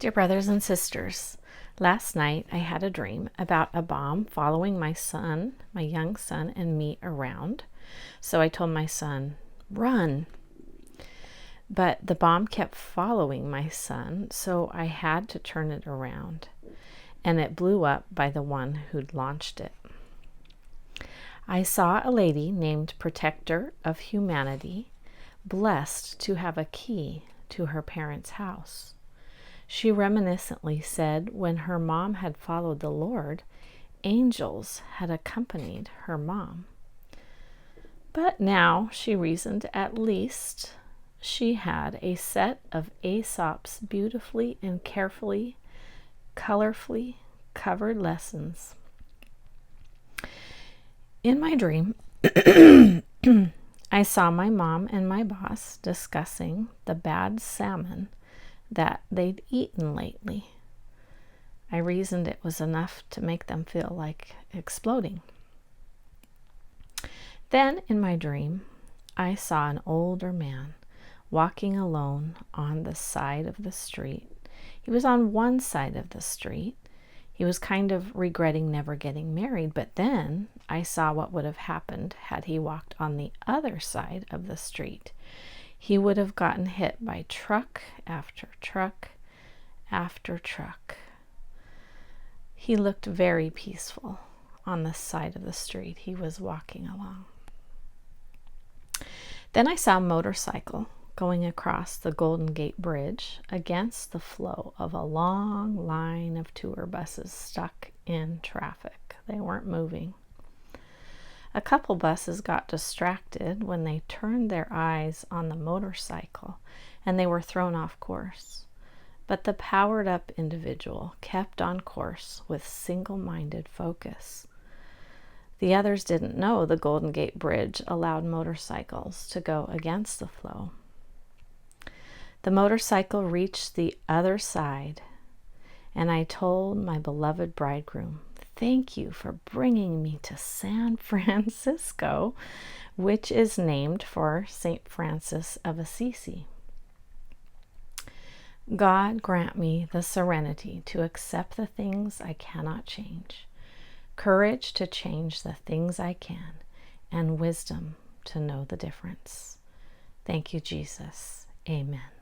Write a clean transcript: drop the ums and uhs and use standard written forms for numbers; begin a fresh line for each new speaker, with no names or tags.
Dear brothers and sisters, last night I had a dream about a bomb following my son, my young son, and me around. So I told my son, run. But the bomb kept following my son, so I had to turn it around. And it blew up by the one who'd launched it. I saw a lady named Protector of Humanity, blessed to have a key to her parents' house. She reminiscently said when her mom had followed the Lord, angels had accompanied her mom. But now, she reasoned, at least she had a set of Aesop's beautifully and carefully, colorfully covered lessons. In my dream, I saw my mom and my boss discussing the bad salmon that they'd eaten lately. I reasoned it was enough to make them feel like exploding. Then, in my dream, I saw an older man walking alone on the side of the street. He was on one side of the street. He was kind of regretting never getting married, but then I saw what would have happened had he walked on the other side of the street. He would have gotten hit by truck after truck after truck. He looked very peaceful on the side of the street he was walking along. Then I saw a motorcycle going across the Golden Gate Bridge against the flow of a long line of tour buses stuck in traffic. They weren't moving. A couple buses got distracted when they turned their eyes on the motorcycle and they were thrown off course. But the powered up individual kept on course with single-minded focus. The others didn't know the Golden Gate Bridge allowed motorcycles to go against the flow. The motorcycle reached the other side, and I told my beloved bridegroom, "Thank you for bringing me to San Francisco," which is named for St. Francis of Assisi. God grant me the serenity to accept the things I cannot change, courage to change the things I can, and wisdom to know the difference. Thank you, Jesus. Amen.